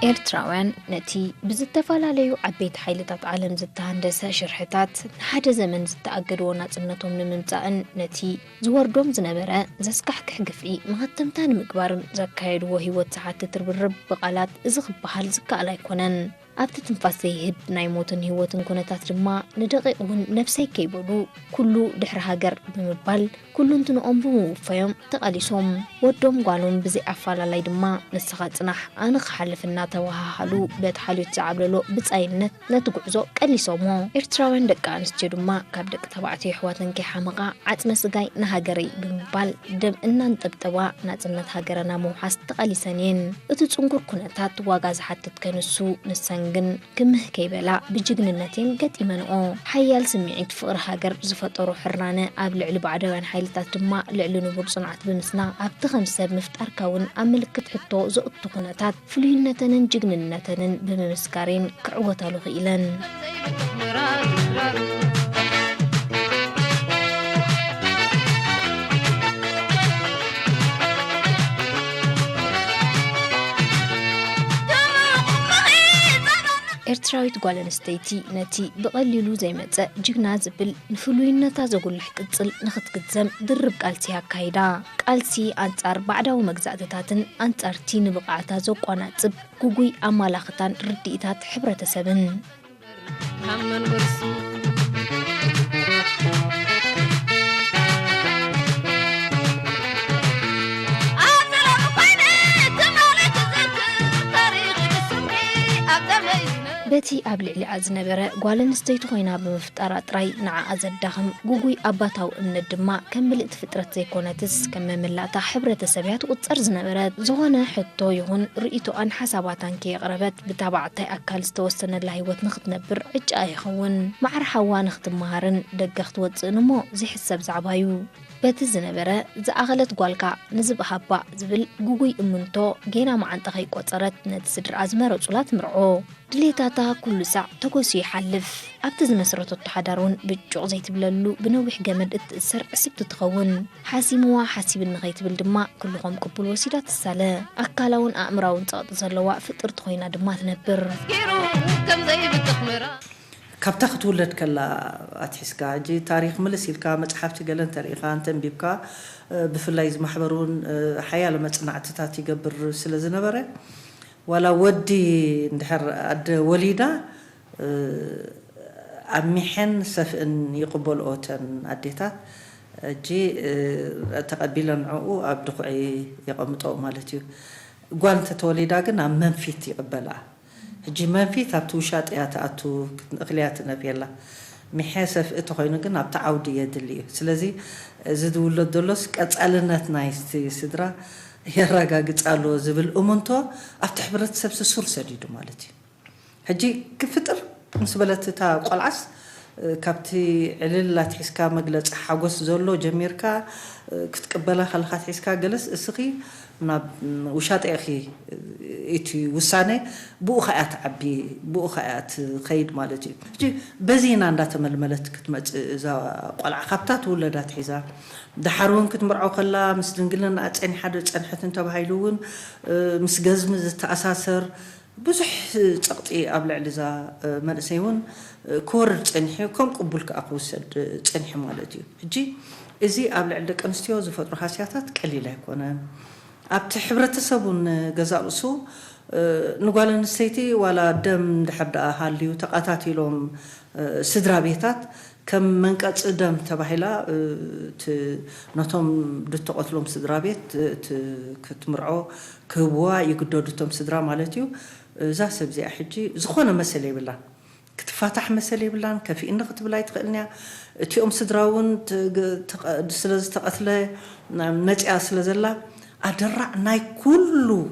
ኤርትራውያን ነቲ ብዝተፈላለዩ ዓበይቲ ሓይልታት ዓለም ዝተሃንደሰ ሽርሕታት ንሓደ ዘመን ዝተኣገድዎ ናጽነቶም ንምምጻእን ነቲ ዝወርዶም ዝነበረ ዘስካሕክሕ ግፍዒ መኸተምታ ንምግባርን ዘካየድዎ ህይወት ዝሓትት ርብርብ ብቓላት እዚ ክበሃል ዝከኣል ኣይኮነን። ኣብቲ ትንፋስ ዘይህድ ናይ ሞትን ህይወትን ኩነታት ድማ ንደቂቕ እውን ነፍሰይ ከይበሉ ኩሉ ድሕሪ ሃገር ብምባል ኩሉ እንትንኦም ብምውፈዮም ተቓሊሶም ወዶም ጓሎም ብዘይ ኣፈላላይ ድማ ንስኻ ጽናሕ ኣነ ክሓልፍ እናተወሃሃሉ በቲ ሓልዮት ዝዓብለሎ ብጻይነት ነቲ ጉዕዞ ቀሊሶሞ። ኤርትራውያን ደቂ ኣንስትዮ ድማ ካብ ደቂ ተባዕትዮ ኣሕዋተን ከይሓመቓ ዓጽመ ስጋይ ንሃገረይ ብምባል ደም እናንጠብጠባ ናጽነት ሃገረና ምውሓስ ተቓሊሰን እየን። እቲ ጽንኩር ኩነታት ዋጋ ዝሓትት ከንሱ ንሰን ግን ክምህ ከይበላ ብጅግንነትን ገጢመንኦ ሓያል ስምዒት ፍቕሪ ሃገር ዝፈጠሩ ሕርናነ ኣብ ልዕሊ ባዕዳውያን ሓይልታት ድማ ልዕሊ ንቡር ጽንዓት ብምስና ኣብቲ ከም ሰብ ምፍጣርካ እውን ኣብ ምልክት ሕቶ ዘእቱ ኩነታት ፍሉይነተንን ጅግንነተንን ብምምስካሬን ክዕወታሉ ክኢለን። ኤርትራዊት ጓል ኣንስተይቲ ነቲ ብቐሊሉ ዘይመጽእ ጅግና ዝብል ንፍሉይነታ ዘጉልሕ ቅጽል ንኽትግዘም ድርብ ቃልሲ ኣካይዳ ቃልሲ ኣንጻር ባዕዳዊ መግዛእትታትን ኣንጻርቲ ንብቕዓታ ዘቋናጽብ ጉጉይ ኣማላኽታን ርድኢታት ሕብረተሰብን በቲ ኣብ ልዕሊ ዝነበረ ጓል ኣንስተይቲ ኮይና ብምፍጣራ ጥራይ ንዓኣ ዘዳኽም ጉጉይ ኣባታዊ እምነት ድማ ከም ምልእቲ ፍጥረት ዘይኮነትስ ከም መምላእታ ሕብረተሰብ እያ ትቁጸር ዝነበረት። ዝኾነ ሕቶ ይኹን ርእይቶኣን ሓሳባታን ከየቕረበት ብታባዕታይ ኣካል ዝተወሰነላ ህይወት ንኽትነብር ዕጫ ይኸውን። ማዕረ ሓዋ ንኽትመሃርን ደገ ክትወፅእን እሞ ዘይሕሰብ ዛዕባ እዩ። በቲ ዝነበረ ዝኣኸለት ጓልካ ንዝብሃባ ዝብል ጉጉይ እምንቶ ጌና መዓንጠ ከይቆጸረት ነቲ ስድራ ዝመረጹላ ትምርዖ ድሌታታ ኩሉ ሳዕ ተጎሲዩ ይሓልፍ። ኣብቲ ዝመስረተቶ ሓዳር እውን ብጭቕ ዘይትብለሉ ብነዊሕ ገመድ እትእሰር ዕስብቲ ትኸውን። ሓሲምዋ ሓሲብን ንኸይትብል ድማ ኩልኹም ቅቡል ወሲዳ ትሳለ ኣካላውን ኣእምራውን ፀቕጢ ዘለዋ ፍጥርቲ ኮይና ድማ ትነብር። ካብታ ክትውለድ ከላ ኣትሒስካ ሕጂ ታሪክ ምልሲልካ መፅሓፍቲ ገለን ተሪኢኻ እንተንቢብካ ብፍላይ ዝማሕበሩን ሓያሎ መፅናዕትታት ይገብር ስለ ዝነበረ ዋላ ወዲ እንድሕር ኣደ ወሊዳ ኣብ ሚሕን ሰፍእን ይቕበልኦተን ኣዴታት ሕጂ ተቐቢለን ንዕኡ ኣብ ድኹዒ የቐምጦ ማለት እዩ። ጓል እንተተወሊዳ ግን ኣብ መንፊት ይቕበላ ሕጂ መንፊት ኣብቲ ውሻጥ እያ ተኣቱ እኽልያ ትነብየላ ሚሐሰፍ እቲ ኮይኑ ግን ኣብቲ ዓውዲ የድሊ እዩ። ስለዚ እዚ ዝውለድ ዘሎስ ቀጻልነት ናይ ስድራ የረጋግጻሉ ዝብል እሙንቶ ኣብቲ ሕብረተሰብ ስሱር ሰዲዱ ማለት እዩ። ሕጂ ክፍጥር ምስ በለት እታ ቆልዓስ كابتي عللات حسكا مجلس حجوس زلو جميركا كتقبلها خلخات حسكا جلس اسخي وشات أخي إتي وسانة بوخات عبي بوخات خيد مالتي بزين عندها تململت كتمت إذا قلع خبطات ولدات حزا دحرون كتمرعو خلا مسدنقلن أتعني حدا أتعني حتى انت بهايلون مسجزم تأساسر بزح تقطي قبل علزا منسيون كور تنحي كم قبولك أقوسد تنحي مالتي حجي إزي قبل عندك أنستيو زفتر خاصياتات قليلة يكونن أبت حبرتسبون جزالسو نقول نسيتي ولا دم لحد أهالي وتقاتاتي لهم سدرا بيتات كم من قد دم تبهلا نتوم دتقات لهم سدرا بيت كتمرعو كبوا يقدروا دتوم سدرا مالتيو زا سبزي أحجي زخونة مسألة بالله كتفتح مسألة بالله كفي إنك تبلاي تقلني تيوم سدراون سلز تقتله نجأ سلزلا أدرع ناي كله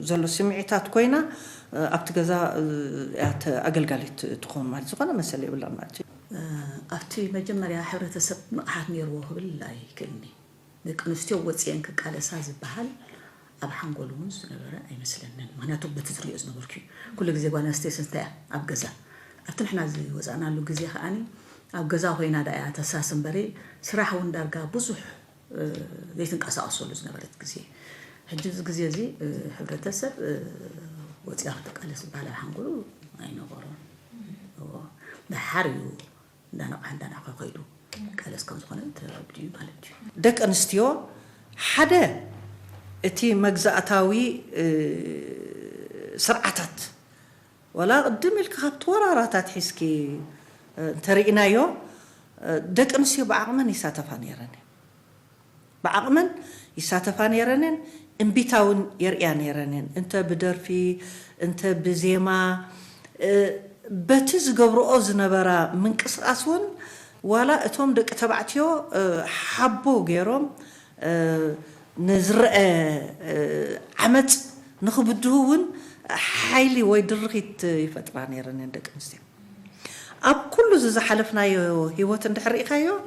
زلوا سمعتات كوينا أبتجزا أقل قالت تكون مال زخانة مسألة بالله مالتي أتي مجمرة حرة سب مقعد ميروه بالله كلني ذيك نستوى وتسين كقال ساز بحال أبحان قولون سنبرة أي مثلاً ما نتوب بتدري أزنا بركي كل جزء وانا استيسن تاع أبجزا أفتحنا زي وزعنا له جزء خاني أبجزا هنا دا أساساً بري سراح وندرجا بزح ذيتنك أساس ولا زنا برد جزء حجز جزء زي حبرة سب وتأخذك على سبحان الله حنقولوا أي نبارون ده حريو ده عندنا قيدو قال اسكن زخنة بدي بالتي دك أنستيو حدا اتي مجزأتاوي سرعتات ولا قدم لك خبط ورارات حسكي ترينا يو دك أنستيو بعقمن يساتفان يرنن بعقمن يساتفان يرنن انبيتاون يريان يرنن انت بدرفي انت بزيما بتز قبرو زنبرا من كسر أسون ولا اتهم دك تبعتيو حبو غيرهم نزرع عمت نخبدهون حيلي ويدرغيت يفتران يرنين دك نسي أب كل زز حلفنا هيوت اندحرق خيو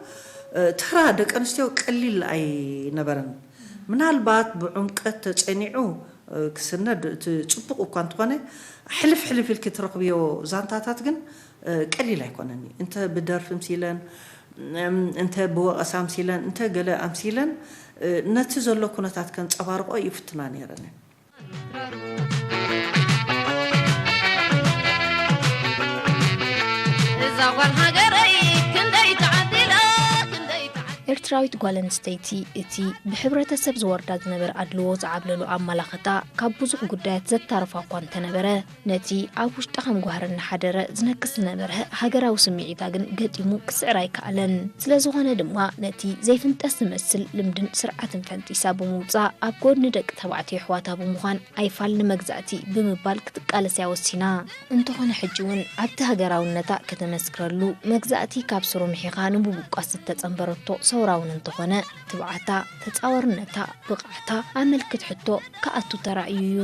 ترى دك نسيو قليل أي نبرن من هالبات بعمقت تعنيعو كسنة تطبقوا كانتواني حلف الكترقبيو زانتاتات جن قليل يكونني أنت بدرف مسيلان أنت بوقس أمسيلان أنت قلا أمسيلان نتزل له كنتات كانت أبارق أي فتنان يرني ኤርትራዊት ጓል ኣንስተይቲ እቲ ብሕብረተሰብ ዝወርዳ ዝነበረ ኣድልዎ ዝዓብለሉ ኣመላኽታ ካብ ብዙሕ ጉዳያት ዘታርፋ እኳ እንተነበረ ነቲ ኣብ ውሽጣ ከም ጓህርን ሓደረ ዝነክስ ዝነበረ ሃገራዊ ስምዒታ ግን ገጢሙ ክስዕር ኣይከኣለን ስለዝኾነ ድማ ነቲ ዘይፍንጠስ ዝመስል ልምድን ስርዓትን ፈንጢሳ ብምውፃእ ኣብ ጎድኒ ደቂ ተባዕትዮ ኣሕዋታ ብምዃን ኣይፋል ንመግዛእቲ ብምባል ክትቃለስ ወሲና እንተኾነ ሕጂ እውን ኣብቲ ሃገራውነታ ከተመስክረሉ መግዛእቲ ካብ ስሩ ምሒኻ ንብቡቋስ ዝተፀንበረቶ ሰውራውን እንተኾነ ትብዓታ ተፃወርነታ ብቕዓታ ኣመልክት ሕቶ ከኣቱ ተራእዩ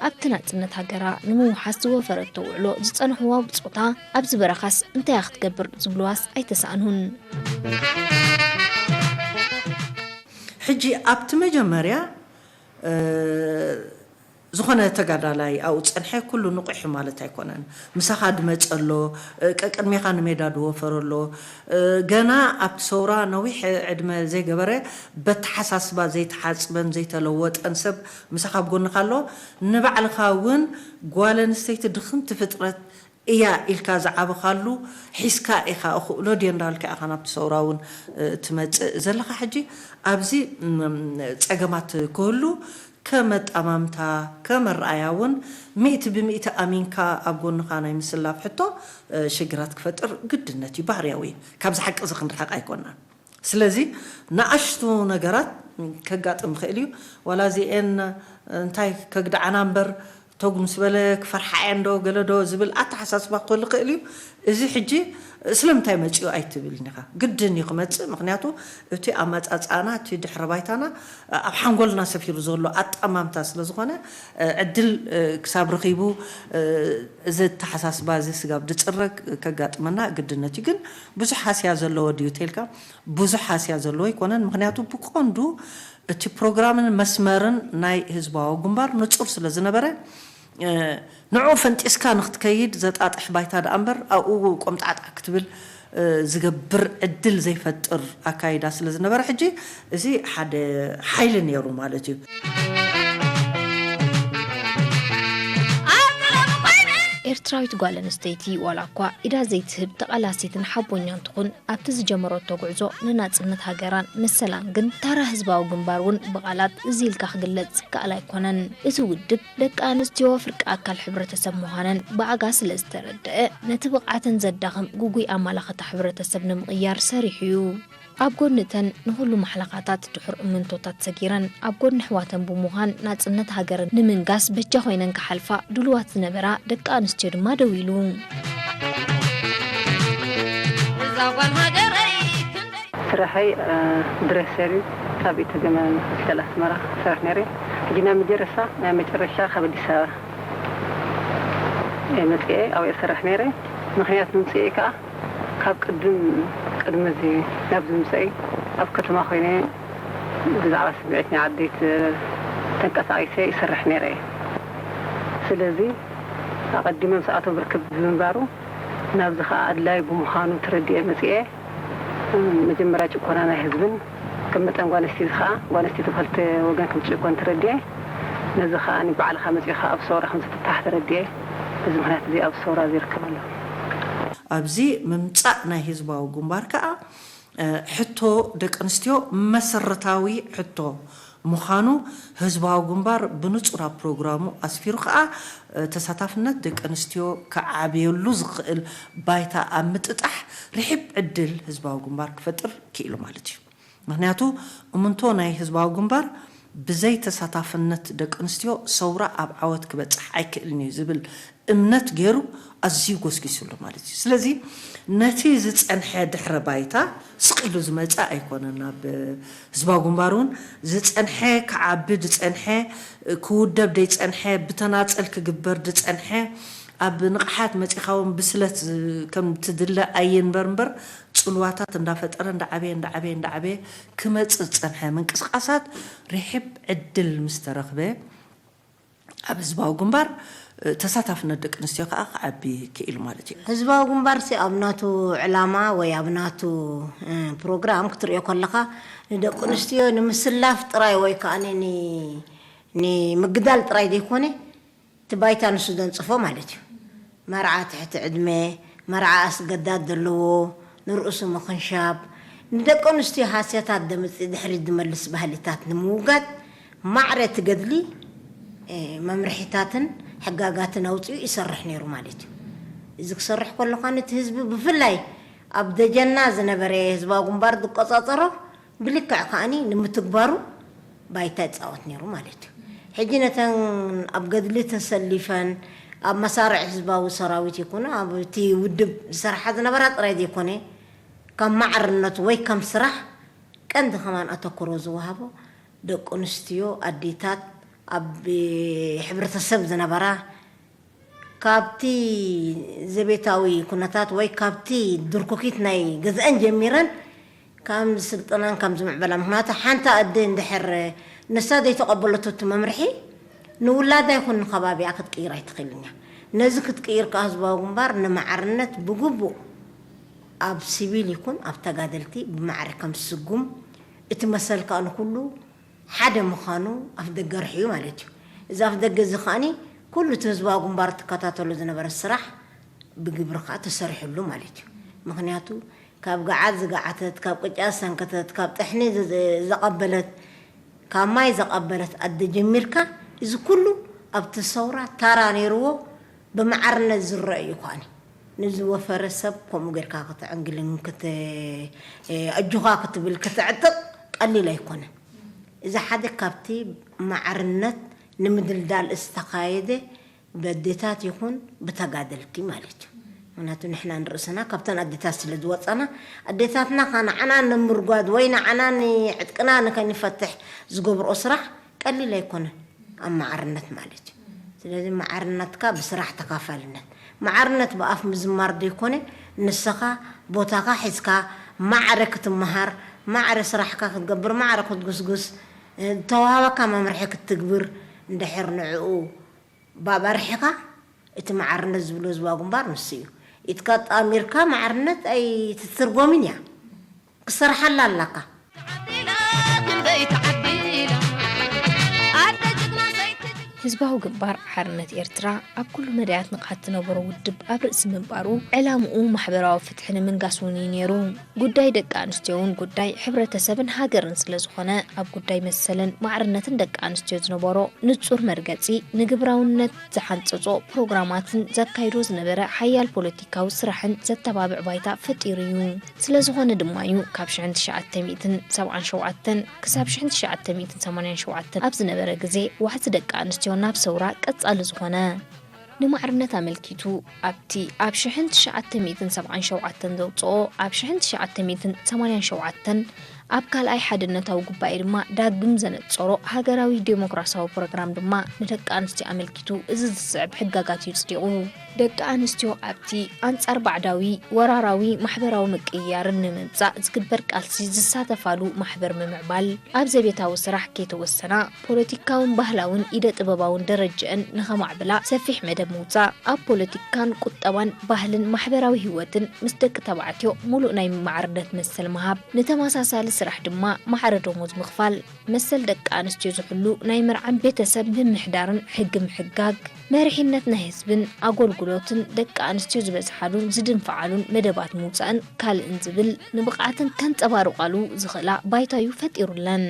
ኣብቲ ናጽነት ሃገራ ንምውሓስ ዝወፈረቶ ውዕሎ ዝፀንሕዋ ብፆታ ኣብዚ በረኻስ እንታይ ክትገብር ዝብልዋስ ኣይተሳእኑን ሕጂ ኣብቲ መጀመርያ زخنا تجادلاي أو تصنحي كل نقح مالته يكونن مساحد متسلو كأن ميخان ميداد وفرلو جنا أبصورة نويح عدم زي جبرة بتحسس بزي تحسبن زي تلوت أنسب مساحة بقولنا خلو نبع الخاون قالن استيت دخنت فترة إيا الكاز عب خلو حسكا إخا أخو لودين دالك أخنا بصورون تمت زلخ حجي أبزي تجمعت كله كمت أمامتا كمر أياون مئة بمئة أمينكا أبغون خانة مثل حتى شجرات كفتر قد النتي باريوي كابز حق أزخن حق أيقونا سلزي نعشتو نجارات كجات مخيليو ولا زي إن انتاي كجد عنامبر توقم سبلك فرح عنده قلدو زبل أتحسس بقول قيليو إزي حجي سلمتاي مجيو أيتبلنيها قدني قمت مقنعته أتي أمات أنا تي دحربايتنا أبحنقولنا سفير زولو أمام تاس لزخانة عدل كساب رخيبو زد حساس بازي سجاب دتسرق كجات منا قدنا تيجن بزح حاسيا زلوا ديوتيلكا بزح حاسيا زلوا يكونن مقنعته بقندو تي برنامج مسمارن ناي هزباو جنبار نتصور سلزنبره نعوف أنت إسكان أخت كيد زت أطح بايتاد أمبر أو قمت أكتبل زجبر الدل زي فتر أكايد أصل زنبر حجي زي حد حيلن يرو مالتي ኤርትራዊት ጓል ኣንስተይቲ ዋላ እኳ ኢዳ ዘይትህብ ተቓላሲትን ሓቦኛን ትኹን ኣብቲ ዝጀመረቶ ጉዕዞ ንናጽነት ሃገራን መሰላን ግን ታራ ህዝባዊ ግንባር እውን ብቓላት እዚ ኢልካ ክግለጽ ዝከኣል ኣይኮነን እዚ ውድብ ደቂ ኣንስትዮ ፍርቂ ኣካል ሕብረተሰብ ምዃነን ብኣጋ ስለ ዝተረድአ ነቲ ብቕዓትን ዘዳኽም ጉጉይ ኣመላኽታ ሕብረተሰብ ንምቕያር ሰሪሑ እዩ ኣብ ጎንተን ንኹሉ ማሕለኻታት ድሑር እምንቶታት ሰጊረን ኣብ ጎን ሕዋተን ብምዃን ናጽነት ሃገርን ንምንጋስ በጃ ኮይነን ክሓልፋ ድልዋት ዝነበራ ደቂ ኣንስትዮ ድማ ደው ኢሉ ስራحي درسري تابي تجمع ثلاث مرات صار نري جينا مدرسة مدرسة خبدي سوا مسكي أو يسرح نري مخيات نسيكا كاب قدم زي نبذ مسي أب كتما خيني بزعل سبعتني عديت تنقص عيسى يسرح نري سلازي أقدم مساعته بركب بمبارو نبذ خاعد لا بمخانو تردي مسكي مجمرات كورونا حزبن كمتن غانستي خا غانستي تفلت وغان كم تشكون تردي نزخا اني بعل خمس يخا ابصوره خمسه تحت تردي بزمحنات زي ابصوره زي ركبله ابزي ممصانا حزباو غمبار كا حتو دقنستيو مسرتاوي حتو مخانو حزباو غمبار بنصرا بروجرامو اسفيرو خا تساتفنت دقنستيو كعابيلو زخل بايتا امططح رحب عدل حزباو غمبار كفطر كيلو مالتي معناتو امنتو ناي حزباو غمبار بزي تساتفنت دقنستيو صورا اب عوت كبصح ايكلني زبل امنت غيرو ازيو غسكيسلو مالتي سلازي نتي زصنح دحر بايتا سقيلو زمصا ايكوننا بحزباو غمبارون زصنح كعبد صنح كودب دي صنح بتناصل كغبر دصنح أب نقحات متخاوم بسلت كم تدل أين برمبر صلواتات اندفتر اندعبي كمت صنحه من قسقاسات رحب عدل مسترخبه أب حزباو غمبار تساتفنا دق نستيو عبي كيلو مالتي حزباو غمبار سي ابناتو علامه ويا ابناتو بروجرام كتريو كلخا دق نستيو نمسلاف طراي وي كاني ني مقدال طراي ديكوني تبايتا نسودن صفو مالتي مرعى تحت عدمه مرعى اسقداد دلو نرقص مخنشاب ندقو نستي حاسيتات دمص دحري دملس بهليتات نموقات معرة تقدلي ممرحيتاتن حقاقاتن اوطيو يسرح نيرو مالتي اذا كسرح كل قانت حزب بفلاي ابدا جناز نبري حزباو غمبار دقصاصرو بلكع كاني نمتكبارو بايتا تصاوت نيرو مالتي حجنتن ابقدلي تسلفن اب مسارع حزباو سراويت يكون اب تي ودب صراحه نبرات ريد يكون كم معرنت وي كم سرح كند كمان اتكرو زوهابو دقنستيو اديتات اب حبرتسب زنبرا كابتي زبيتاوي كنتات وي كابتي دركوكيت ناي غزان جميرن كم سلطنان كم جمع بلا مهنات حانتا ادين دحر نسادي تقبلتو تممرحي نولادا يكون خبابي اكد قيراي تخيلنيا نزك تقير كحزباو غمبار نمعرنت بغبو اب سيفيل يكون اب تقادلتي بمعركه مسقوم اتمثل كان كله حدا مخانو افدق رحيو مالتي اذا افدق زخاني كل تحزباو غمبار تكاتاتلو زنبر السرح بغبرخا تسرح له مالتي مغنياتو كاب قعاد زقعتت كاب قجاسن كتت كاب طحني زقبلت كاب ماي زقبلت قد جميلكا إذا كله أبتصورة ترى نيرو بمعرنا الزرع يقاني نزو فرسب كم غير كاكت عنقلن كت أجوها كتبل كتعتق قال لي لا يكون إذا حدا كابتي معرنت نمدل دال استقايدة بديتات يكون بتقادلتي مالتي ونحن نحن نرسنا كابتن أديتات سلدواتنا أديتاتنا كان عنان مرقاد وين عنان عتقنا كان يفتح زقبر أسرع قال لي لا يكون أما عرنت مالك لازم معرنتك بسرعة تكافلنا معرنت بقف مزمار ديكوني نسخة بوتاكا حسكا معركة مهار معرس راحكا تقبر معركة قسقس توابكا ما مرحك تكبر ندحر نعو بابا رحكا اتمعرنت زبلوز باقم بار نسيو اتكات أميركا معرنت أي تترقومين يا قصر حلال لك ህዝባዊ ግንባር ሓርነት ኤርትራ ኣብ ኩሉ መድያት ንቕሓት ዝነበሮ ውድብ ኣብ ርእሲ ምንባሩ ዕላምኡ ማሕበራዊ ፍትሒ ንምንጋስ እውን እዩ ነይሩ ጉዳይ ደቂ ኣንስትዮን ጉዳይ ሕብረተሰብን ሃገርን ስለ ዝኾነ ኣብ ጉዳይ መሰልን ማዕርነትን ደቂ ኣንስትዮ ዝነበሮ ንጹር መርገፂ ንግብራውነት ዝሓንፅጾ ፕሮግራማትን ዘካይዶ ዝነበረ ሓያል ፖለቲካዊ ስራሕን ዘተባብዕ ባይታ ፈጢሩ እዩ ስለ ዝኾነ ድማ እዩ ካብ 1977 ክሳብ 1987 ኣብ ዝነበረ ግዜ ዋሕቲ ደቂ ኣንስትዮ ናብ ሰውራ ቀጻሊ ዝኾነ ንማዕርነት ኣመልኪቱ ኣብቲ ኣብ 1977 ዘውፅኦ ኣብ 1987 ኣብ ካልኣይ ሓድነታዊ ጉባኤ ድማ ዳግም ዘነጸሮ ሃገራዊ ዴሞክራሲያዊ ፕሮግራም ድማ ንደቂ ኣንስትዮ ኣመልኪቱ እዚ ዝስዕብ ሕግጋት ይጽድቁ ደቂ ኣንስትዮ ኣብቲ ኣንጻር ባዕዳዊ ወራራዊ ማሕበራዊ ምቅያርን ንምምጻእ ዝግበር ቃልሲ ዝሳተፋሉ ማሕበር ምምዕባል ኣብ ዘቤታዊ ስራሕ ከይተወሰና ፖለቲካውን ባህላውን ኢደ ጥበባውን ደረጃን ንኸማዕብላ ሰፊሕ መደብ ምውፃእ ኣብ ፖለቲካን ቁጠባን ባህልን ማሕበራዊ ህይወትን ምስ ደቂ ተባዕትዮ ሙሉእ ናይ ማዕርነት መሰል መሃብ ንተመሳሳሊ ስራሕ ድማ ማዕረ ደሞዝ ምኽፋል መሰል ደቂ ኣንስትዮ ዝሕሉ ናይ መርዓን ቤተሰብ ምምሕዳርን ሕጊ ምሕጋግ መሪሕነት ናይ ህዝብን ኣገልግሎትን ደቂ ኣንስትዮ ዝበዝሓሉን ዝድንፈዓሉን መደባት ምውፃእን ካልእን ዝብል ንብቕዓትን ከንፀባርቃሉ ዝኽእላ ባይታዩ ፈጢሩለን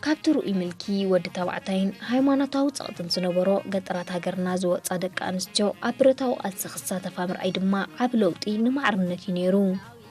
ካብትሩኢ ምልኪ ወዲ ተባዕታይን ሃይማኖታዊ ጸቕጥን ዝነበሮ ገጠራት ሃገርና ዝወፃ ደቂ ኣንስትዮ ኣብ ብረታዊ ቃልሲ ክሳተፋ ምርኣይ ድማ ዓብ ለውጢ ንማዕርነት እዩ ነይሩ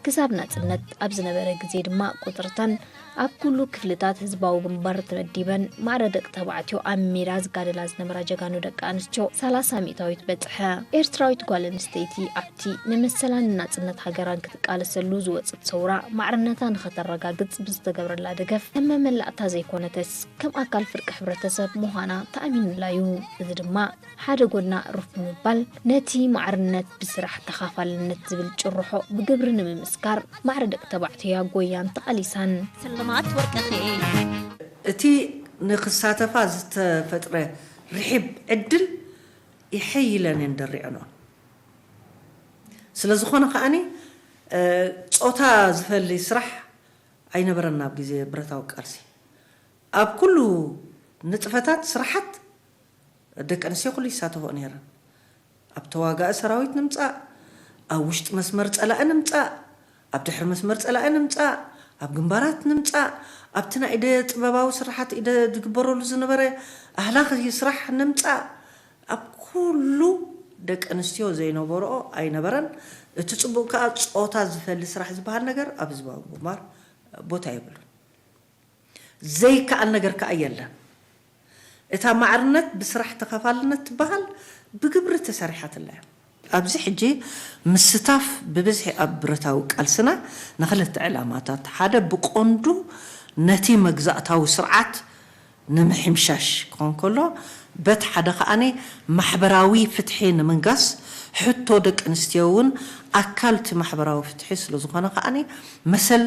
ክሳብ ናጽነት ኣብ ዝነበረ ግዜ ድማ ቁጥርተን ኣብ ኩሉ ክፍልታት ህዝባዊ ግንባር ተመዲበን ማዕረ ደቂ ተባዕትዮ ኣብ ሜዳ ዝጋደላ ዝነበራ ጀጋኑ ደቂ ኣንስትዮ 30 ሚእታዊት በጽሐ ኤርትራዊት ጓል ኣንስተይቲ ኣብቲ ንመሰላን ናጽነት ሃገራን ክትቃለሰሉ ዝወፅት ሰውራ ማዕርነታ ንኸተረጋግጽ ብዝተገብረላ ደገፍ ከም መመላእታ ዘይኮነተስ ከም ኣካል ፍርቂ ሕብረተሰብ ምዃና ተኣሚኑላ እዩ እዚ ድማ ሓደ ጎና ሩፍ ምባል ነቲ ማዕርነት ብስራሕ ተኻፋልነት ዝብል ጭርሖ ብግብሪ ንምምስካር ማዕረ ደቂ ተባዕትዮ ጎያን ተቃሊሳን سلمات ورقخي اتي نخساتفا زتفطره رحب عدل يحيلن ندريانو ስለዝኾነ ከኣኒ ጾታ ዝፈልይ ስራሕ ኣይነበረና ኣብ ግዜ ብረታዊ ቃልሲ ኣብ ኩሉ ንጥፈታት ስራሓት ደቂ ኣንስትዮ ኩሉ ይሳተፍኦ ነይረን ኣብ ተዋጋኢ ሰራዊት ንምፃእ ኣብ ውሽጢ መስመር ፀላእ ንምፃእ ኣብ ድሕሪ መስመር ፀላእ ንምፃእ ኣብ ግንባራት ንምፃእ ኣብቲ ናይ ኢደ ጥበባዊ ስራሓት ኢደ ዝግበረሉ ዝነበረ ኣህላኽ ስራሕ ንምፃእ ኣብ ኩሉ ደቂ ኣንስትዮ ዘይነበርኦ ኣይነበረን እቲ ጽቡቕ ከዓ ጾታ ዝፈሊ ስራሕ ዝበሃል ነገር ኣብ ህዝባዊ ግንባር ቦታ የብሉን ዘይከኣል ነገር ከዓ የለን እታ ማዕርነት ብስራሕ ተኸፋልነት ትበሃል ብግብሪ ተሰሪሓትላ ኣብዚ ሕጂ ምስታፍ ብብዝሒ ኣብ ብረታዊ ቃልስና ንኽልተ ዕላማታት ሓደ ብቆንዱ ነቲ መግዛእታዊ ስርዓት ንምሕምሻሽ ክኾን ከሎ በት ሓደ ከኣኒ ማሕበራዊ ፍትሒ ንምንጋስ ሕቶ ደቂ ኣንስትዮ እውን ኣካል እቲ ማሕበራዊ ፍትሒ ስለ ዝኾነ ከኣኒ መሰል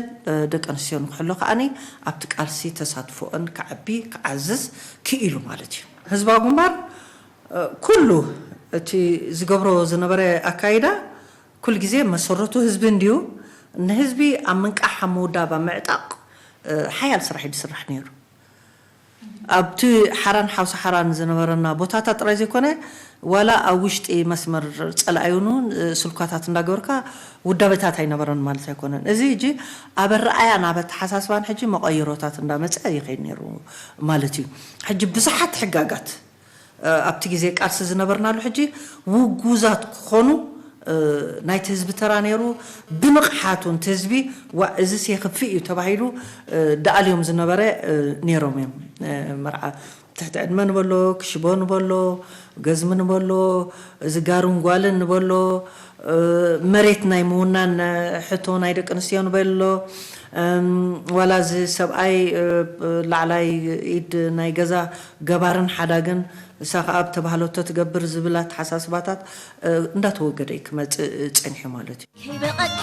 ደቂ ኣንስትዮ ንክሕሎ ከኣኒ ኣብቲ ቃልሲ ተሳትፎአን ክዓቢ ክዓዝዝ ክኢሉ ማለት እዩ ህዝባዊ ግንባር ኩሉ እቲ ዝገብሮ ዝነበረ ኣካይዳ ኩል ግዜ መሰረቱ ህዝቢ እንዲዩ ንህዝቢ ኣብ ምንቃሕ ምውዳብ ምዕጣቕ ሓያል ስራሕ ይስራሕ ነይሩ ኣብቲ ሓራን ሓውሳ ሓራን ዝነበረና ቦታታት ጥራይ ዘይኮነ ዋላ ኣብ ውሽጢ መስመር ፀላእዩኑ ስልኳታት እንዳገበርካ ውዳበታት ኣይነበረን ማለት ኣይኮነን እዚ ሕጂ ኣብ ረኣያ ናብ ተሓሳስባን ሕጂ መቐይሮታት እንዳመፀ ይኸይድ ነይሩ ማለት እዩ ሕጂ ብዙሓት ሕጋጋት ኣብቲ ግዜ ቃልሲ ዝነበርናሉ ሕጂ ውጉዛት ክኾኑ ናይቲ ህዝቢ ተራ ነይሩ ብምቕሓቱን ህዝቢ እዚ ሲኽፊ እዩ ተባሂሉ ዳኣልዮም ዝነበረ ነይሮም እዮም መርዓ ትሕቲ ዕድመ ንበሎ ክሽቦ ንበሎ ገዝሚ ንበሎ ዝጋሩን ጓልን ንበሎ መሬት ናይ ምውናን ሕቶ ናይ ደቂ ኣንስትዮ ንበሎ ዋላ እዚ ሰብኣይ ላዕላይ ኢድ ናይ ገዛ ገባርን ሓዳግን ሳኻብ ተባህለቶ ትገብር ዝብላት ሓሳስባታት እንዳተወገደ ክመጽእ ጸኒሑ ማለት እዩ ይበቀኪ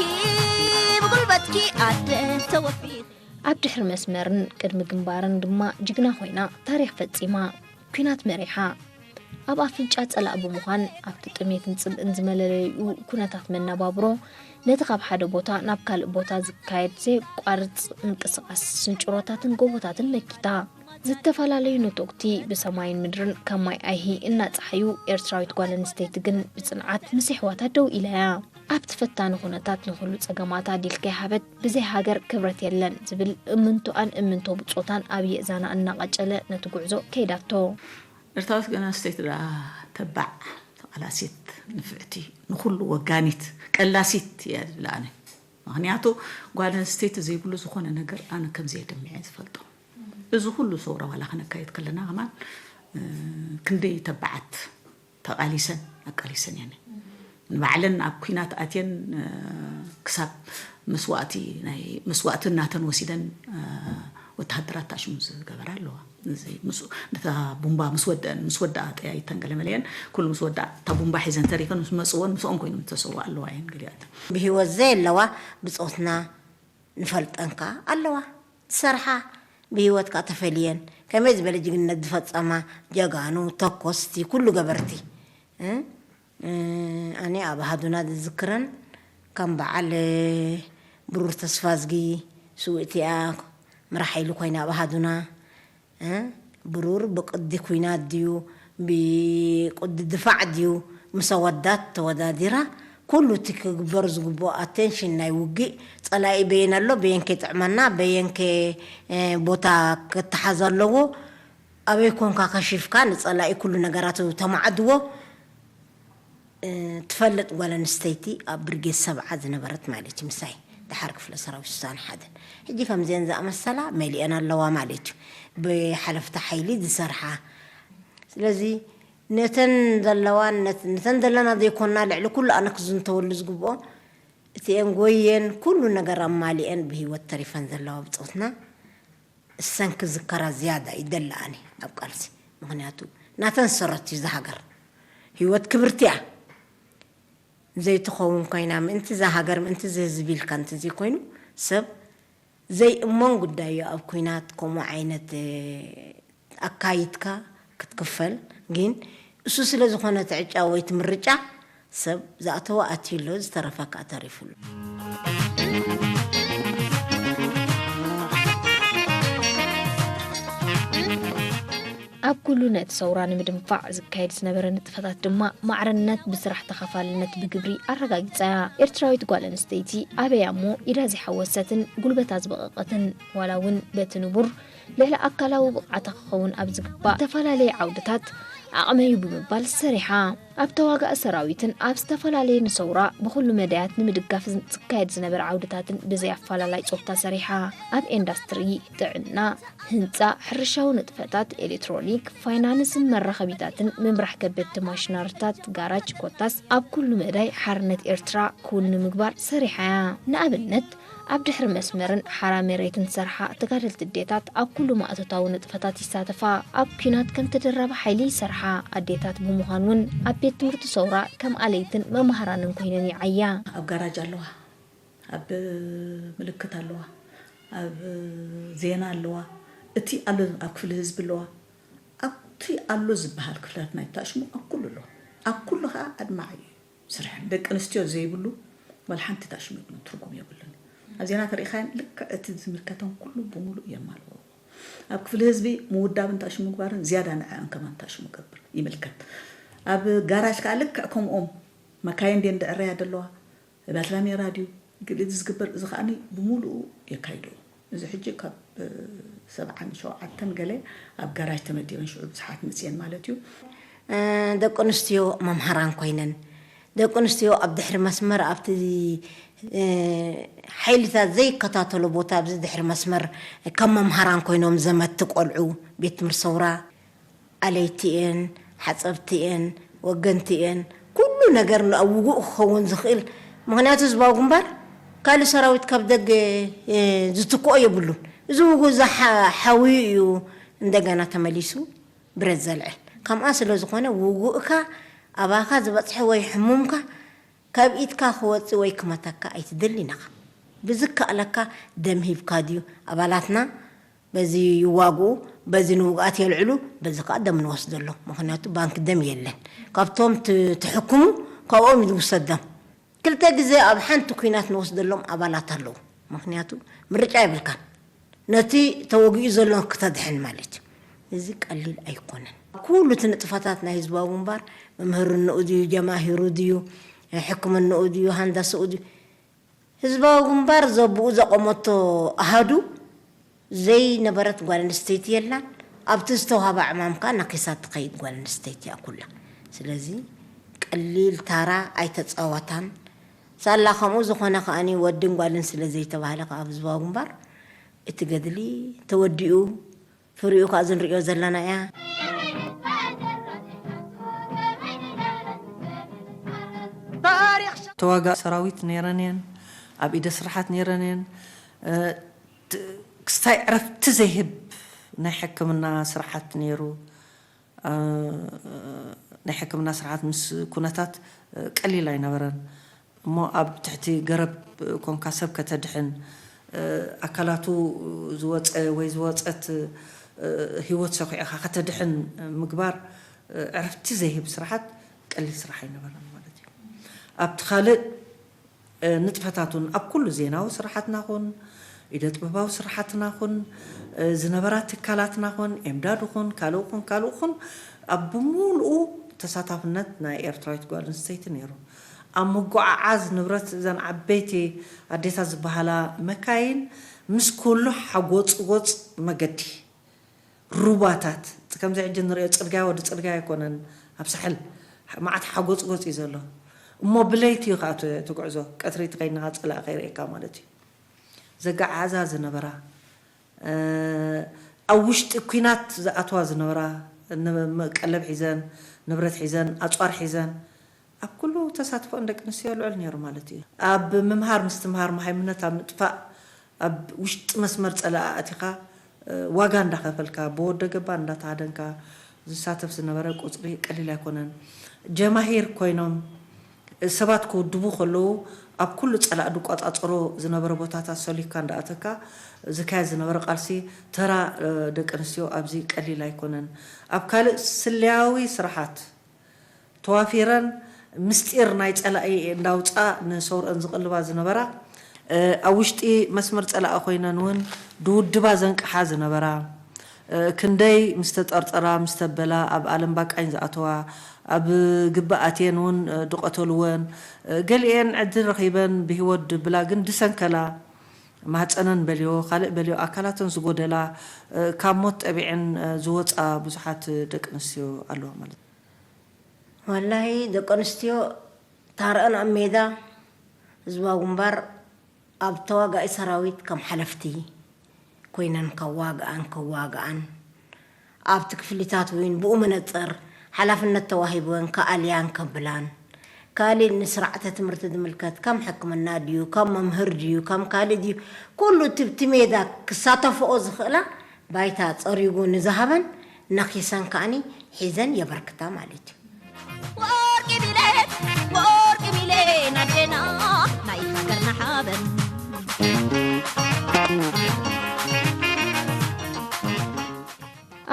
ብጉልበትኪ ኣደ ተወፊር ኣብ ድሕሪ መስመርን ቅድሚ ግንባርን ድማ ጅግና ኮይና ታሪክ ፈጺማ ኩናት መሪሓ ኣብ ኣፍንጫ ጸላእ ብምዃን ኣብቲ ጥሜትን ጽልእን ዝመለለዩ ኩነታት መነባብሮ ነቲ ካብ ሓደ ቦታ ናብ ካልእ ቦታ ዝካየድ ዘይቋርጽ ምንቅስቓስ ስንጭሮታትን ጎቦታትን መኪታ ዝተፈላለዩ ነቶክቲ ብሰማይን ምድርን ካብ ማይ ኣይሂ እናፀሓዩ ኤርትራዊት ጓል ኣንስተይቲ ግን ብጽንዓት ምስ ኣሕዋታ ደው ኢላ ኣብ ተፈታኒ ኩነታት ንኹሉ ጸገማታ ዲልከ ሃበት ብዘይ ሃገር ክብረት የለን ዝብል እምንቶ ብጾታን ኣብ የእዛና እናቀጨለ ነቲ ጉዕዞ ከይዳቶ ኤርትራዊት ጓል ኣንስተይቲ ተባዕ ተቃላሲት ንፍዕቲ ንኹሉ ወጋኒት ቀላሲት እያ ዝብላኒ ምክንያቱ ጓል ኣንስተይቲ ዘይብሉ ዝኾነ ነገር ኣነ ከምዘይ ደምዕየ ዝፈልጦ እዚ ሁሉ ሰውራ ዋላ ከነካየት ከለና ከማን ክንደይ ተባዓት ተቃሊሰን ኣቃሊሰን ያኔ ንባዕለን ኣብ ኩናት ኣትየን ክሳብ መስዋእቲ ናይ መስዋእቲ እናተን ወሲደን ወተሃደራት ታሽሙ ዝገበራ ኣለዋ زي نتا بومبا مسودة طيا يتنقلملين كل مسودة تا بومبا حزن تاريخن مسؤون مسؤون كوينو متسوى الله عين قريات بهو زي اللوا بصوتنا نفلت أنكا اللوا صراحة بهوت كاتفلين كم يزبل جينا ندفت أما جاغانو تقوستي كله جبرتي أنا أبا هادونا ذكرن كم بعل برور تصفازجي سويتي مرحيلو كوينا أبا هادونا برور بقد كوينات ديو بقد دفاع ديو مسودات توداديرا كله تكبر زغبو اتنشن ناي وغي صلاي بين الله بينك تعملنا بينك بوتا كتحزلو ابيكون كاشف كان صلاي كل نغراتو تمعدو تفلت ولا نستيتي ابرغي 7 زنبرت مالتي مساي تحرك في السراوي سان حدا هجي فهم زين زعما السلا مالي انا اللوا مالتي بحلف تحيلي دي سرحه لذي نتن دلوان نتن دلنا دي كنا لعل كل انا كزن تولز غبو تيم غوين كل نجر مالين به وتريفن دلوا بصوتنا السنك ذكرى زياده يدلاني ابقالسي مغنياتو ناتن سرتي زهاجر هيوت كبرتيا زي تخون كاينا انت زهاجر انت زي زبيل كانت زي كوينو سب زي امون قدايا اب كوينات كومو عينت اكايتكا كتكفل جين اسوس لزخونه تعጫ ወይ ትምርጫ ሰብ ዛተዋ አትይሎ ዝተረፈካ አታሪፉሉ ኣብ ኩሉ ነት ሰውራን ምድንፋዕ ዝካየድ ዝነበረ ንጥፈታት ድማ ማዕረነት ብስራሕ ተኸፋልነት ብግብሪ ኣረጋጊጻ ኤርትራዊት ጓል ኣንስተይቲ ኣበያሞ ኢዳ ዝሐወሰትን ጉልበታ ዝበቐቐትን ዋላውን በትንቡር ልዕሊ ኣካላዊ ብቕዓታ ክኸውን ኣብ ዝግባእ ተፈላለየ ዓውድታት ኣቕመዩ ብምባል ሰሪሓ ኣብ ተዋጋእ ሰራዊትን ኣብ ዝተፈላለዩ ንሰውራ ብኩሉ መዳያት ንምድጋፍ ዝካየድ ዝነበረ ዓውድታትን ብዘይ ኣፈላላይ ጾታ ሰሪሓ ኣብ ኢንዱስትሪ ጥዕና ህንፃ ሕርሻዊ ንጥፈታት ኤሌክትሮኒክ ፋይናንስን መራኸቢታትን ምምራሕ ከበድቲ ማሽነሪታት ጋራጅ ኮታስ ኣብ ኩሉ መዳይ ሓርነት ኤርትራ ኩሉ ንምግባር ሰሪሓ ንኣብነት ኣብ ድሕሪ መስመርን ሓራ መሬትን ሰርሓ ተጋደልቲ ዴታት ኣብ ኩሉ ማእተታዊ ንጥፈታት ይሳተፋ ኣብ ኩናት ከም ተደረበ ሓይሊ ሰርሓ ኣዴታት ብምዃኑን ኣብ ቤት ትምህርቲ ሰውራ ከም ኣለይትን መምሃራንን ኮይነን ይዓያ ኣብ ጋራጅ ኣለዋ ኣብ ምልክት ኣለዋ ኣብ ዜና ኣለዋ እቲ ኣሎ ኣብ ክፍሊ ህዝቢ ኣለዋ ኣብቲ ኣሎ ዝበሃል ክፍላት ናይ ታሽሙ ኣብ ኩሉ ኣለዋ ኣብ ኩሉ ኸ ኣድማዕ ስራሕ ደቂ ኣንስትዮ ዘይብሉ ወልሓንቲ ታሽሙ ይብሉ ትርጉም የብሉን أزينا تاريخين لك أتذكرتهم كله بمولو يمالو. أب كفل هزبي مودة بنتاش مقبرن زيادة عن كمان تاش مقبر يملكت. أب جراج كالك كم مكاين دين دعريا دلوا باتلامي راديو قلت زقبر زخاني بمولو يكايدو. إذا حجي كاب 7 شو عتن قلي أب جراج تمدي من شعوب صحات نسيان مالتيو. دك أنستيو ممهران كوينن. ደቁንስትዮ ኣብ ድሕሪ መስመር ኣብቲ ሓይልታት ዘይከታተሉ ቦታ ኣብዚ ድሕሪ መስመር ከም መምሃራን ኮይኖም ዘመት ቆልዑ ቤት ትምህርቲ ሰውራ ኣለይቲአን ሓፀብቲአን ወገንቲአን ኩሉ ነገር ንውጉእ ክኸውን ዝኽእል ምክንያቱ ህዝባዊ ግንባር ካልእ ሰራዊት ካብ ደገ ዝትክኦ የብሉን እዚ ውጉእ ሓዊ እዩ እንደገና ተመሊሱ ብረት ዘልዕል ከምኣ ስለ ዝኾነ ውጉእካ ኣባኻ ዝበፅሐ ወይ ሕሙምካ ካብ ኢትካ ክወፅእ ወይ ክመተካ ኣይትደሊናኻ ብዝከኣለካ ደም ሂብካ ድዩ ኣባላትና በዚ ይዋግኡ በዚ ንውግኣት የልዕሉ በዚ ከዓ ደም ንወስደሎም ምክንያቱ ባንክ ደም የለን ካብቶም ትሕክሙ ካብኦም ይውሰድ ደም ክልተ ግዜ ኣብ ሓንቲ ኩናት ንወስደሎም ኣባላት ኣለዉ ምክንያቱ ምርጫ ይብልካን ነቲ ተወጊኡ ዘሎ ክተድሕን ማለት እዩ እዚ ቀሊል ኣይኮነን ኩሉ ትንጥፋታት ናይ ህዝባዊ ግንባር መምህርንኡ ድዩ ጀማሂሩ ድዩ ሕክምንኡ ድዩ ሃንዳስኡ ድዩ ህዝባዊ ግንባር ዘብኡ ዘቆመቶ ኣሃዱ ዘይነበረት ጓል ኣንስተይቲ የላን ኣብቲ ዝተውሃበ ዕማምካ ናኪሳት ትኸይድ ጓል ኣንስተይቲ እያ ኩላ ስለዚ ቀሊል ታራ ኣይተፃወታን ሳላ ከምኡ ዝኾነ ከኣኒ ወድን ጓልን ስለ ዘይተባሃለ ከዓ ኣብ ህዝባዊ ግንባር እቲ ገድሊ ተወዲኡ ፍሪኡ ከዓ ዝንሪኦ ዘለና እያ ተዋጋእ ሰራዊት ነይረን እየን ኣብ ኢደ ስራሓት ነይረን እየን ክስታይ ዕረፍቲ ዘይህብ ናይ ሕክምና ስራሓት ነይሩ ናይ ሕክምና ስራሓት ምስ ኩነታት ቀሊል ኣይነበረን እሞ ኣብ ትሕቲ ገረብ ኮንካ ሰብ ከተድሕን ኣካላቱ ዝወፀ ወይ ዝወፀት ህይወት ሰኺዕኻ ከተድሕን ምግባር ዕረፍቲ ዘይህብ ስራሓት ቀሊል ስራሕ ኣይነበረን ማለት እዩ ኣብቲ ካልእ ንጥፈታቱን ኣብ ኩሉ ዜናዊ ስራሓትና ኹን ኢደ ጥበባዊ ስራሓትና ኹን ዝነበራ ትካላትና ኹን ኤምዳድ ኹን ካልእ ኹን ኣብ ብምሉኡ ተሳታፍነት ናይ ኤርትራዊት ጓል ኣንስተይቲ ነይሩ ኣብ ምጉዓዓዝ ንብረት እዘን ዓበይቲ ኣዴታት ዝበሃላ መካይን ምስ ኩሉ ሓጎፅጎፅ መገዲ ሩባታት ከምዚ ሕጂ ንሪኦ ፅርግያ ወዲ ፅርግያ ኣይኮነን ኣብ ሳሕል ማዓት ሓጎፅጎፅ እዩ ዘሎ እሞ ብለይቲ ከዓ ትጉዕዞ ቀትሪ ትኸይድናኻ ፀላእ ከይርኤካ ማለት እዩ ዘጋዓዛ ዝነበራ ኣብ ውሽጢ ኩናት ዝኣትዋ ዝነበራ ቀለብ ሒዘን ንብረት ሒዘን ኣፅዋር ሒዘን ኣብ ኩሉ ተሳትፎ ደቂ ኣንስትዮ ልዑል ነይሩ ማለት እዩ ኣብ ምምሃር ምስትምሃር መሃይምነት ኣብ ምጥፋእ ኣብ ውሽጢ መስመር ፀላእ ኣቲኻ ዋጋ እንዳኸፈልካ ብወደ ገባ እንዳተሃደንካ ዝሳተፍ ዝነበረ ቁፅሪ ቀሊል ኣይኮነን ጀማሂር ኮይኖም ሰባት ክውድቡ ከለዉ ኣብ ኩሉ ፀላእ ድቋፃፅሮ ዝነበረ ቦታታት ሰሊካ እንዳኣተካ ዝካየድ ዝነበረ ቃልሲ ተራ ደቂ ኣንስትዮ ኣብዚ ቀሊል ኣይኮነን ኣብ ካልእ ስልያዊ ስራሓት ተዋፊረን ምስጢር ናይ ፀላኢ እንዳውፃ ንሰውርአን ዝቕልባ ዝነበራ ኣብ ውሽጢ መስመር ፀላእ ኮይነን እውን ድውድባ ዘንቅሓ ዝነበራ ክንደይ ምስ ተጠርጠራ ምስ ተበላ ኣብ ኣለም ባቃኝ ዝኣተዋ ኣብ ግባኣትየን እውን ድቐተልወን ገሊአን ዕድል ረኺበን ብሂወት ድብላ ግን ድሰንከላ ማህፀነን በልዮ ካልእ በልዮ ኣካላተን ዝጎደላ ካብ ሞት ጠቢዕን ዝወፃ ብዙሓት ደቂ ኣንስትዮ ኣለዋ ማለት ወላሂ ደቂ ኣንስትዮ ታርአን ኣብ ሜዳ ህዝባዊ ግንባር ኣብ ተዋጋኢ ሰራዊት ከም ሓለፍቲ ኮይነን ከዋግኣን ኣብቲ ክፍሊታት ወይን ብኡ መነፅር ሓላፍነት ተዋሂበን ከኣልያን ከብላን ካልእ ንስርዓተ ትምህርቲ ዝምልከት ከም ሕክምና ድዩ ከም መምህር ድዩ ከም ካልእ ድዩ ኩሉ ትብቲ ሜዳ ክሳተፍኦ ዝኽእላ ባይታ ፀሪጉ ንዝሃበን ነኺሰን ከዓኒ ሒዘን የበርክታ ማለት እዩ ወርቂ ሚሌን ኣዴና ናይ ሃገርና ሓበን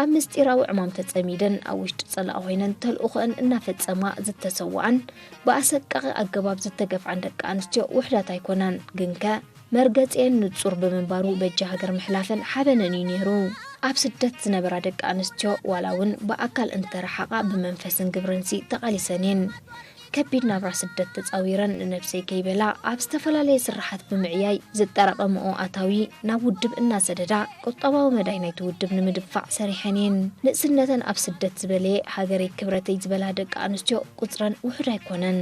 ኣብ ምስጢራዊ ዕማም ተፀሚደን ኣብ ውሽጢ ፀላእ ኮይነን ተልእኾአን እናፈፀማ ዝተሰዋዓን ብኣሰቃቂ ኣገባብ ዝተገፍዓን ደቂ ኣንስትዮ ውሕዳት ኣይኮናን ግን ከ መርገፂአን ንጹር ብምንባሩ በጃ ሃገር ምሕላፈን ሓበነን እዩ ነይሩ ኣብ ስደት ዝነበራ ደቂ ኣንስትዮ ዋላ እውን ብኣካል እንተረሓቓ ብመንፈስን ግብረንሲ ተቓሊሰንን ከቢድ ናብራ ስደት ተፃዊረን ንነፍሰይ ከይበላ ኣብ ዝተፈላለየ ስራሓት ብምዕያይ ዝጠራቐምኦ ኣታዊ ናብ ውድብ እናሰደዳ ቁጠባዊ መዳይ ናይቲ ውድብ ንምድፋዕ ሰሪሐንን ንእስነተን ኣብ ስደት ዝበለየ ሃገረይ ክብረተይ ዝበላ ደቂ ኣንስትዮ ቁፅረን ውሕድ ኣይኮነን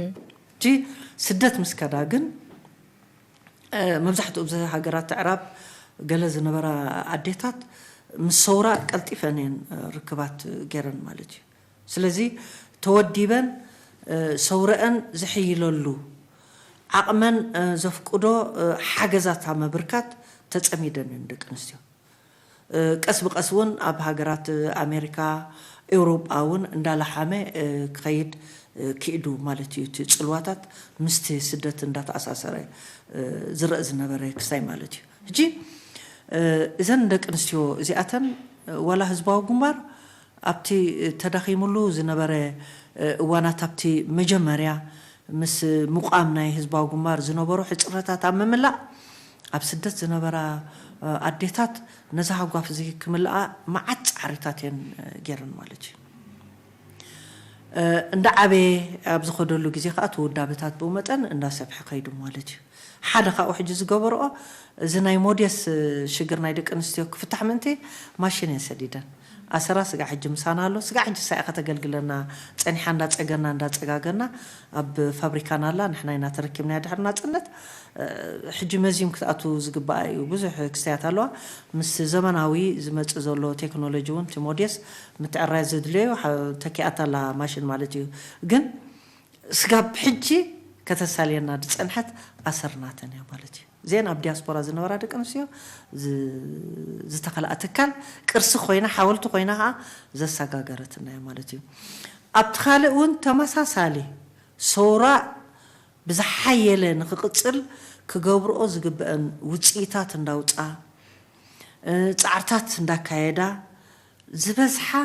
جي سدت مسكدا جن مبزحت أبزح هجرات عرب جلز نبرة عديتات مصورة قلتي فنين ركبات جيرن مالتي سلزي توديبن صورة زحيلولو عقمن زفقدو حاجزات عم بركات تتأميدن عندك نسيو كسب قسون أب هجرات أمريكا أوروبا أون ندال حامة كيد كيدو مالتي تسلواتات مستي سدت ندات أساسرة زرق زنبرة كسي مالتي جي إذا عندك نسيو زياتن ولا هزباو جمر أبتي تدخي ملو زنبرة وانا تبتي مجمريا مس مقامنا هزباو جمر زنبرو حصرتات عمملا أب سدت زنبرة عديتات نزاها قاف زي كملا معت عريتاتين جيرن مالتي እንዳ ዓበ ኣብ ዝኸደሉ ግዜ ከዓ ተወዳበታት ብመጠን እንዳሰብሐ ከይዱ ማለት እዩ ሓደ ካብኡ ሕጂ ዝገበርኦ እዚ ናይ ሞዴስ ሽግር ናይ ደቂ ኣንስትዮ ክፍታሕ ምንቴ ማሽን የሰዲደን ኣሰራ ስጋ ሕጂ ምሳና ኣሎ ስጋ ሕጂ ሳይኻ ተገልግለና ፀኒሓ እንዳፀገና እንዳፀጋገና ኣብ ፋብሪካና ኣላ ንሕና ኢና ተረኪብና ድሕርና ፅነት ሕጂ መዚም ክትኣቱ ዝግባእ እዩ ብዙሕ ክስተያት ኣለዋ ምስ ዘመናዊ ዝመፅእ ዘሎ ቴክኖሎጂ እውን እቲ ሞዴስ ምትዕራይ ዘድልዮ ተኪኣታላ ማሽን ማለት እዩ ግን ስጋ ብሕጂ ከተሳልየና ድፀንሐት ኣሰርናተን እያ ማለት እዩ زين أب دياسبورا زنورا دك أنسيو زتخلق أتكال كرس خوينا حاولت خويناها زساقا قرتنا يا مالتي أبتخالق وانت مسا سالي صورة بزحيلين خقتصل كقبر أزقب أن وتسيتات نداوتا تعرتات ندا كايدا زبزحة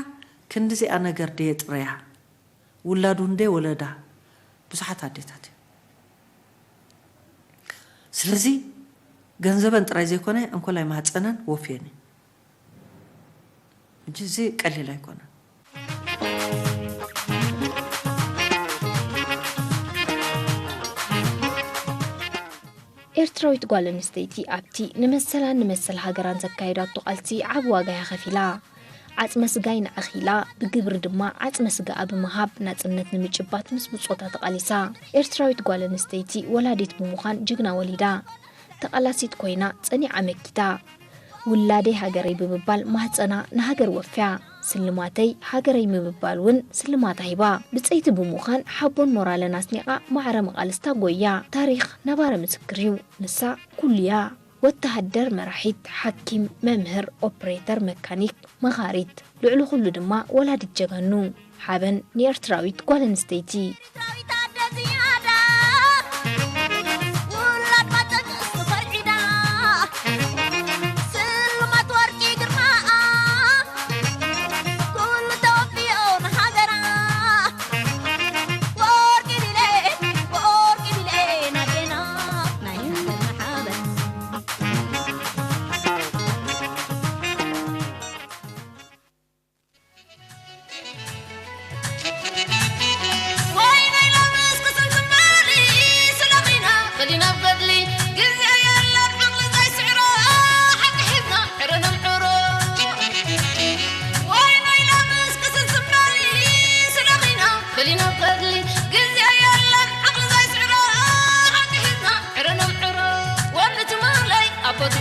كندزي أنا قرديت ريا ولادون دي ولدا بزحات عديتات سلزي جنزبن ترازي كونه أنكو لا يمهاتسنن وفيني جزي قليل يكون إرتراويت قال نستيتي أبتي نمثل هاجران زكايرات تقالتي عب واجه خفيلا عتم سجاين أخيلا بجبر دما عتم سجا أب مهاب ناتنت نمجبات مسبوط صوتها تقاليسا إرتراويت قال نستيتي ولادت بمخان جغنا وليدا تقالاسيت كوينا تاني عمكتا ولادي هاجري ببال مهتسنا نهاجر وفيا سلماتي هاجري مببالون سلمات هيبا بتسيت بمخان حبون مورال ناس نقا معرم قالستا قويا تاريخ نبار مسكريو نسا كليا والتهدر مراحيت حكيم ممهر أوبريتر ميكانيك مغاريت لعلو خلو دما ولادت جغنو حابن نيرتراويت قوالن ستيتي Apa tu